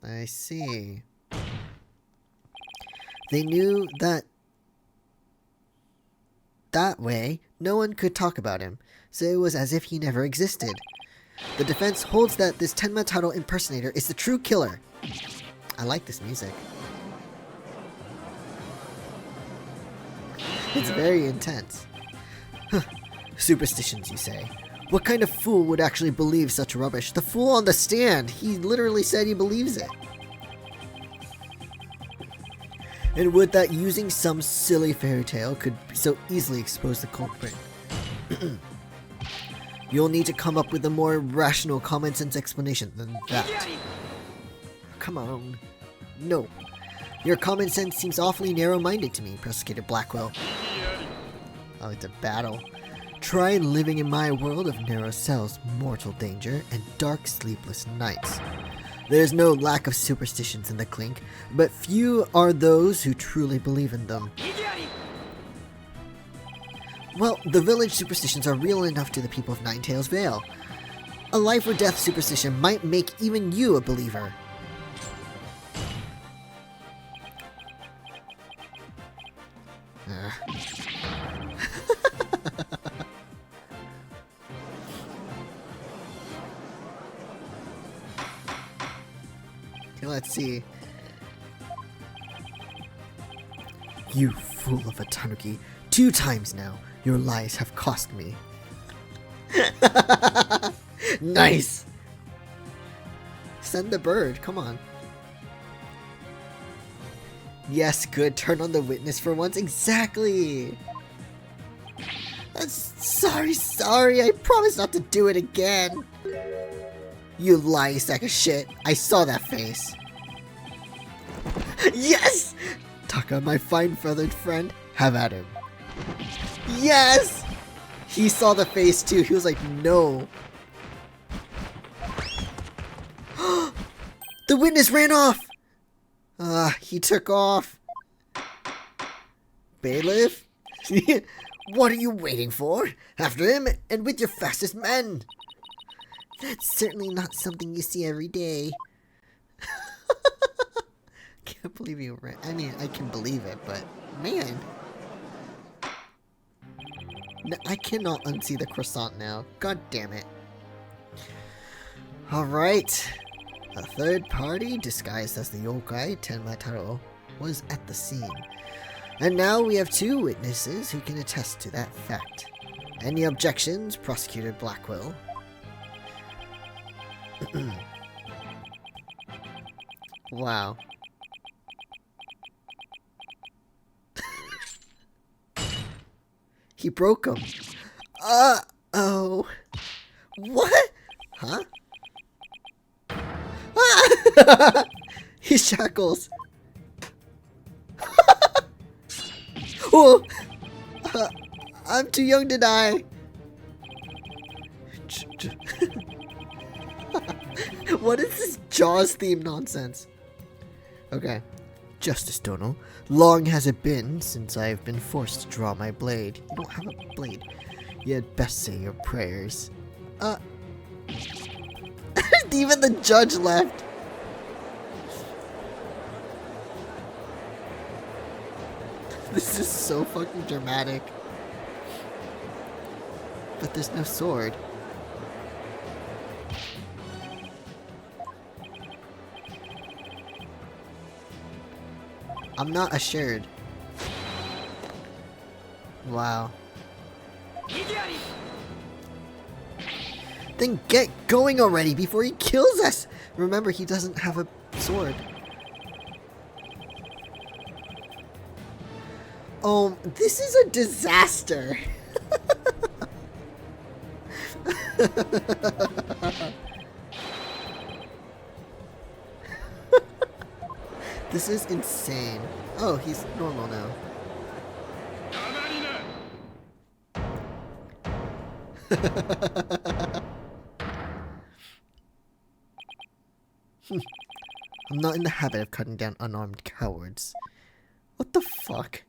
Speaker 1: I see. They knew that way no one could talk about him, so it was as if he never existed. The defense holds that this Tenma Taro impersonator is the true killer. I like this music. It's very intense. Superstitions, you say? What kind of fool would actually believe such rubbish? The fool on the stand! He literally said he believes it. And would that using some silly fairy tale could so easily expose the culprit? You'll need to come up with a more rational, common sense explanation than that. Come on. No. Your common sense seems awfully narrow-minded to me, prosecuted Blackwell. Oh, it's a battle. Try living in my world of narrow cells, mortal danger, and dark sleepless nights. There's no lack of superstitions in the Clink, but few are those who truly believe in them. Well, the village superstitions are real enough to the people of Ninetails Vale. A life or death superstition might make even you a believer. Let's see. You fool of a Tanuki. 2 times now, your lies have cost me. Nice! Send the bird, come on. Yes, good. Turn on the witness for once. Exactly! Sorry. I promise not to do it again. You lying sack of shit. I saw that face. Yes! Taka, my fine feathered friend, have at him. Yes! He saw the face too. He was like, no. The witness ran off! He took off. Bailiff? What are you waiting for? After him, and with your fastest men. That's certainly not something you see every day. Can't believe you ran. I mean, I can believe it, but man. No, I cannot unsee the croissant now. God damn it. Alright. A third party, disguised as the yokai Tenma Taro, was at the scene. And now we have 2 witnesses who can attest to that fact. Any objections, Prosecutor Blackwell? Wow. He broke him. Oh. What? Huh? His shackles. Oh. I'm too young to die. What is this Jaws theme nonsense? Okay. Justice Dono, long has it been since I have been forced to draw my blade. You don't have a blade. You had best say your prayers. Even the judge left. This is so fucking dramatic. But there's no sword. I'm not assured. Wow. Then get going already before he kills us! Remember, he doesn't have a sword. Oh, this is a disaster! This is insane. Oh, he's normal now. I'm not in the habit of cutting down unarmed cowards. What the fuck?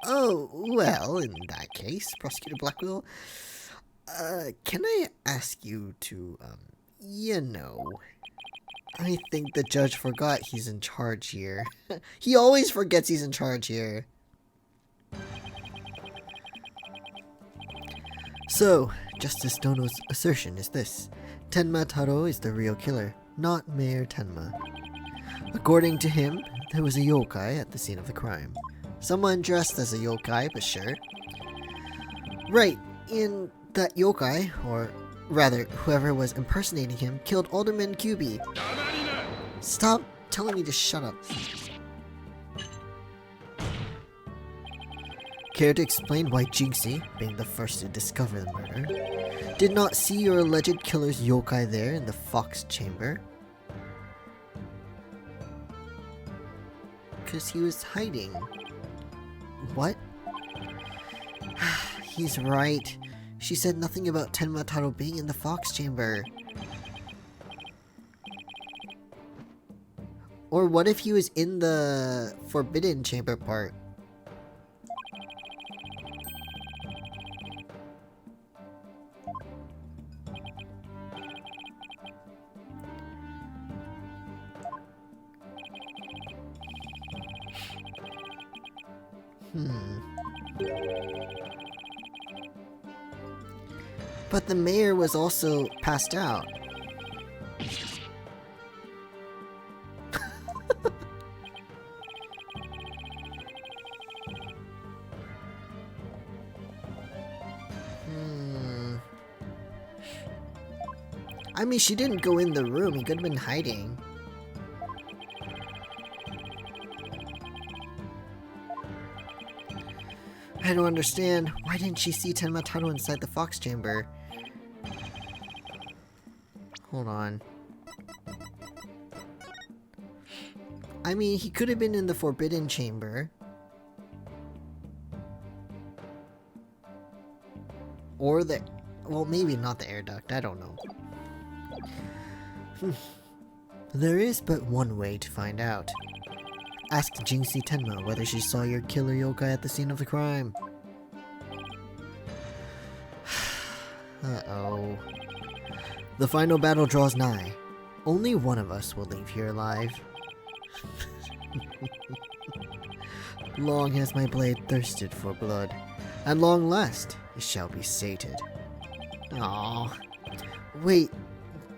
Speaker 1: Oh, well, in that case, Prosecutor Blackwell, can I ask you to, I think the judge forgot he's in charge here. He always forgets he's in charge here. So, Justice Dono's assertion is this. Tenma Taro is the real killer, not Mayor Tenma. According to him, there was a yokai at the scene of the crime. Someone dressed as a yokai, but sure. Right, in that yokai, or rather, whoever was impersonating him, killed Alderman QB. Stop telling me to shut up. Care to explain why Jinxie, being the first to discover the murder, did not see your alleged killer's yokai there in the Fox Chamber? Because he was hiding. What? He's right. She said nothing about Tenma Taro being in the Fox Chamber. Or what if he was in the Forbidden Chamber part? But the mayor was also passed out. I mean, she didn't go in the room. He could have been hiding. I don't understand. Why didn't she see Tenma Taro inside the Fox Chamber? Hold on. I mean, he could have been in the Forbidden Chamber. Or the... well, maybe not the air duct. I don't know. There is but one way to find out. Ask Jinxie Tenma whether she saw your killer yokai at the scene of the crime. Uh-oh. The final battle draws nigh. Only one of us will leave here alive. Long has my blade thirsted for blood. At long last, it shall be sated. Aww. Wait,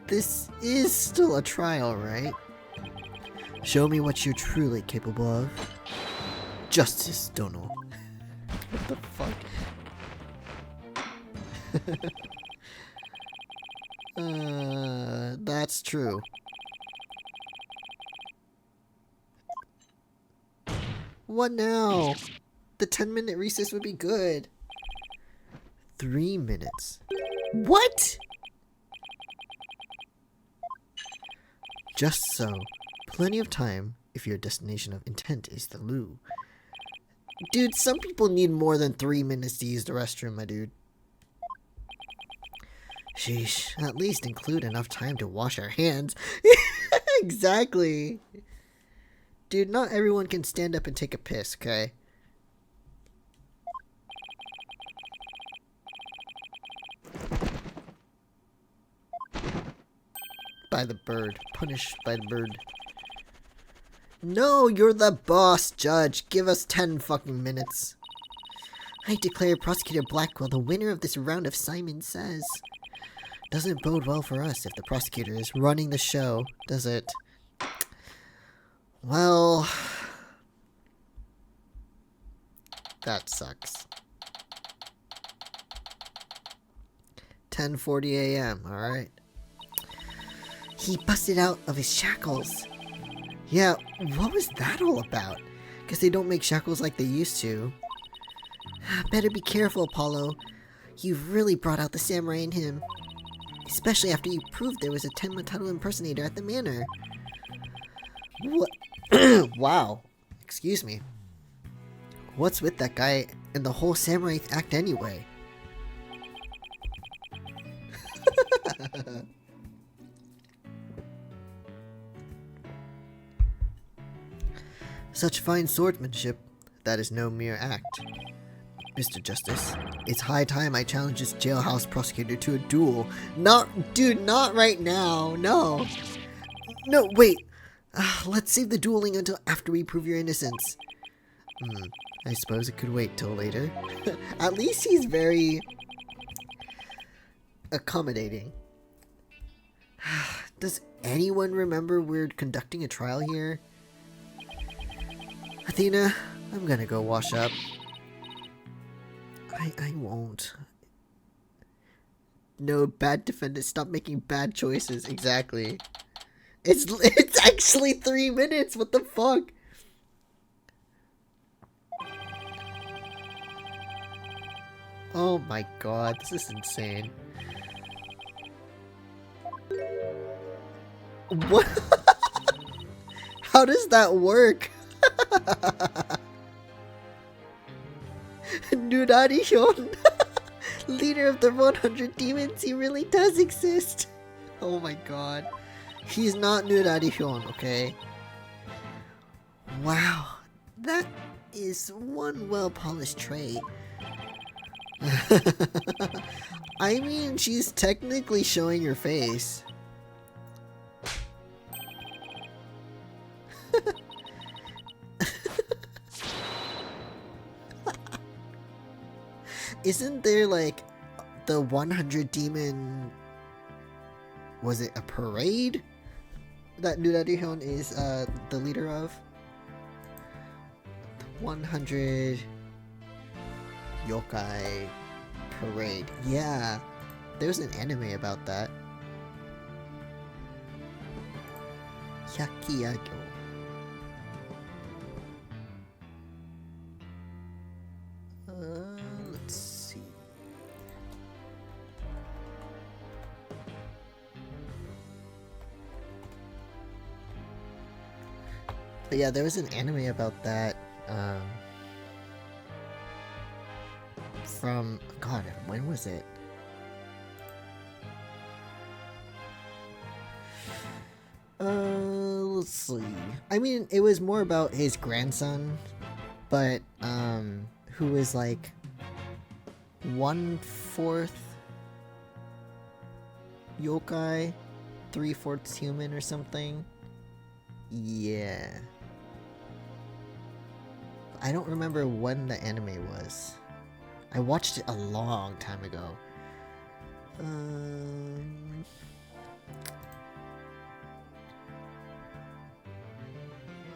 Speaker 1: this is still a trial, right? Show me what you're truly capable of. Justice Dono. What the fuck? That's true. What now? The 10-minute recess would be good. 3 minutes. What? Just so. Plenty of time if your destination of intent is the loo. Dude, some people need more than 3 minutes to use the restroom, my dude. Sheesh, at least include enough time to wash our hands. Exactly. Dude, not everyone can stand up and take a piss, okay? By the bird. Punished by the bird. No, you're the boss, Judge. Give us 10 fucking minutes. I declare Prosecutor Blackwell the winner of this round of Simon Says. Doesn't bode well for us if the prosecutor is running the show, does it? Well... that sucks. 10:40 a.m., alright. He busted out of his shackles. Yeah, what was that all about? Guess they don't make shackles like they used to. Better be careful, Apollo. You've really brought out the samurai in him. Especially after you proved there was a Tenma Taro impersonator at the manor. What? Wow. Excuse me. What's with that guy and the whole samurai act anyway? Such fine swordsmanship, that is no mere act. Mr. Justice, it's high time I challenge this jailhouse prosecutor to a duel. Dude, not right now, no. No, wait. Let's save the dueling until after we prove your innocence. I suppose it could wait till later. At least he's very accommodating. Does anyone remember we're conducting a trial here? Athena, I'm gonna go wash up. I won't. No, bad defendant, stop making bad choices. Exactly. It's actually 3 minutes. What the fuck? Oh my god, this is insane. What? How does that work? Nurari-hyon, leader of the 100 demons, he really does exist. Oh my god. He's not Nurari-hyon, okay? Wow, that is one well-polished trait. I mean, she's technically showing her face. Isn't there like the 100 demon, was it a parade that Nurari-hyon is the leader of? The 100 yokai parade. Yeah, there's an anime about that. Hyakiyago. Let's see. But yeah, there was an anime about that. From God, when was it? Let's see. I mean, it was more about his grandson, but who is like 1/4 yokai, 3/4 human or something. Yeah. I don't remember when the anime was. I watched it a long time ago.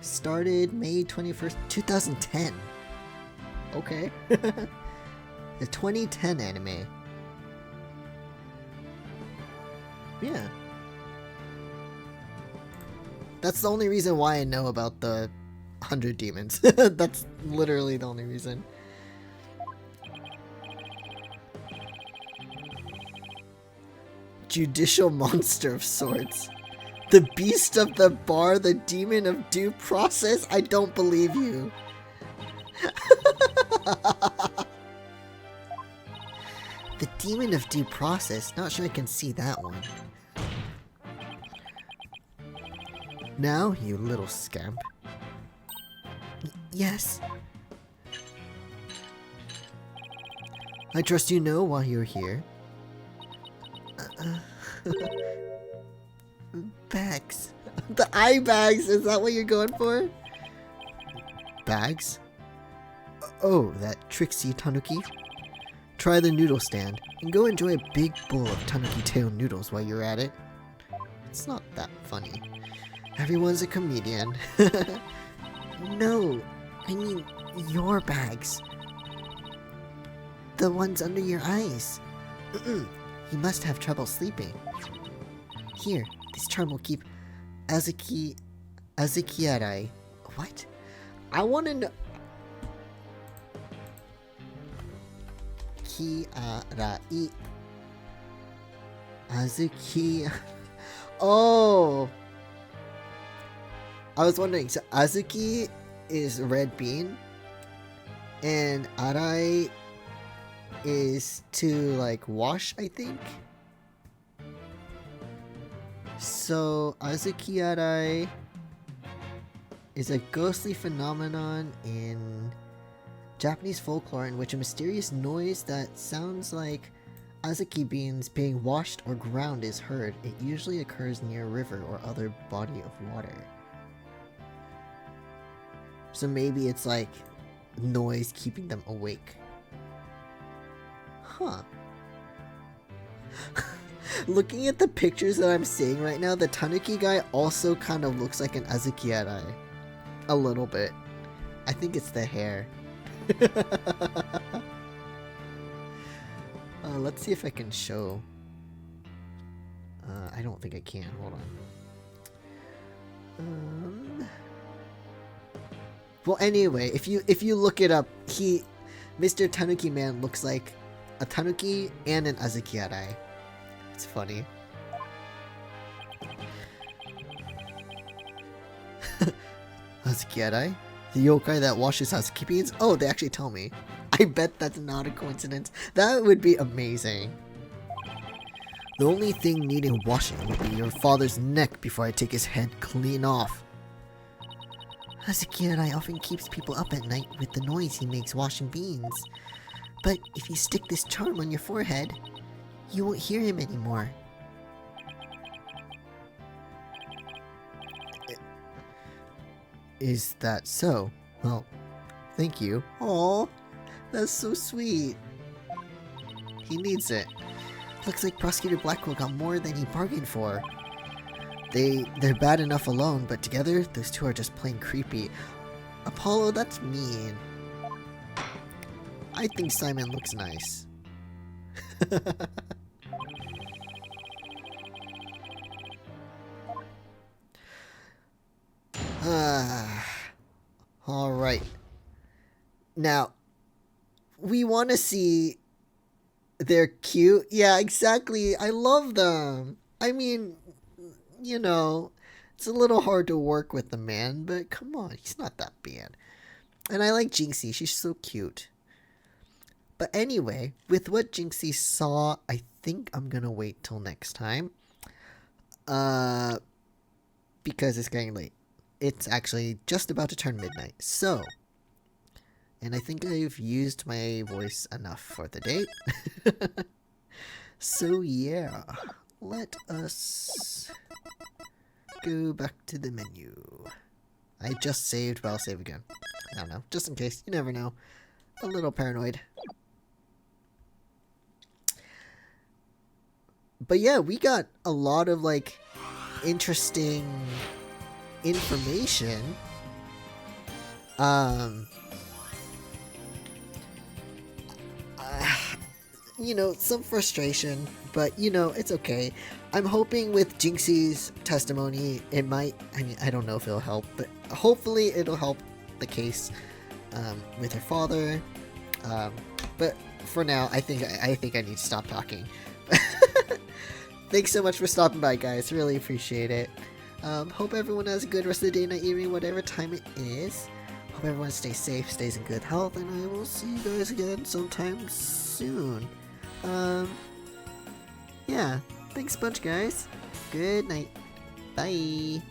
Speaker 1: Started May 21st, 2010. Okay. The 2010 anime. Yeah. That's the only reason why I know about the 100 demons. That's literally the only reason. Judicial monster of sorts. The beast of the bar, the demon of due process? I don't believe you. The demon of due process? Not sure I can see that one. Now, you little scamp. Yes. I trust you know why you're here. Bags. The eye bags! Is that what you're going for? Bags? Oh, that tricksy Tanuki. Try the noodle stand, and go enjoy a big bowl of Tanuki tail noodles while you're at it. It's not that funny. Everyone's a comedian. No, I mean your bags. The ones under your eyes. You must have trouble sleeping. Here, this charm will keep Azuki-arai. What? I want to know. Ki-arai. Azuki. Oh! I was wondering, so Azuki is red bean, and Arai is to, like, wash, I think? So, Azuki-Arai is a ghostly phenomenon in Japanese folklore in which a mysterious noise that sounds like azuki beans being washed or ground is heard. It usually occurs near a river or other body of water. So maybe it's like noise keeping them awake. Huh. Looking at the pictures that I'm seeing right now, the Tanuki guy also kind of looks like an Azuki-Arai. A little bit. I think it's the hair. Let's see if I can show. I don't think I can. Hold on. Well, anyway, if you look it up, Mr. Tanuki Man looks like a Tanuki and an Azuki-Arai. It's funny. Azuki-Arai? The yokai that washes azuki beans? Oh, they actually tell me. I bet that's not a coincidence. That would be amazing. The only thing needing washing would be your father's neck before I take his head clean off. Azuki-Arai often keeps people up at night with the noise he makes washing beans. But if you stick this charm on your forehead, you won't hear him anymore. Is that so? Well, thank you. Aww, that's so sweet. He needs it. Looks like Prosecutor Blackwell got more than he bargained for. They're bad enough alone, but together, those two are just plain creepy. Apollo, that's mean. I think Simon looks nice. Alright. Now, we want to see... They're cute. Yeah, exactly. I love them. I mean, you know, it's a little hard to work with the man, but come on, he's not that bad. And I like Jinxie. She's so cute. But anyway, with what Jinxie saw, I think I'm gonna wait till next time. Because it's getting late. It's actually just about to turn midnight. So, and I think I've used my voice enough for the day. So yeah, let us go back to the menu. I just saved, but I'll save again. I don't know, just in case. You never know. A little paranoid. But yeah, we got a lot of like interesting information. You know, some frustration, but you know, it's okay. I'm hoping with Jinxie's testimony, it might, I mean, I don't know if it'll help, but hopefully it'll help the case with her father. But for now, I think I need to stop talking. Thanks so much for stopping by, guys. Really appreciate it. Hope everyone has a good rest of the day, night, evening, whatever time it is. Hope everyone stays safe, stays in good health, and I will see you guys again sometime soon. Yeah. Thanks a bunch, guys. Good night. Bye.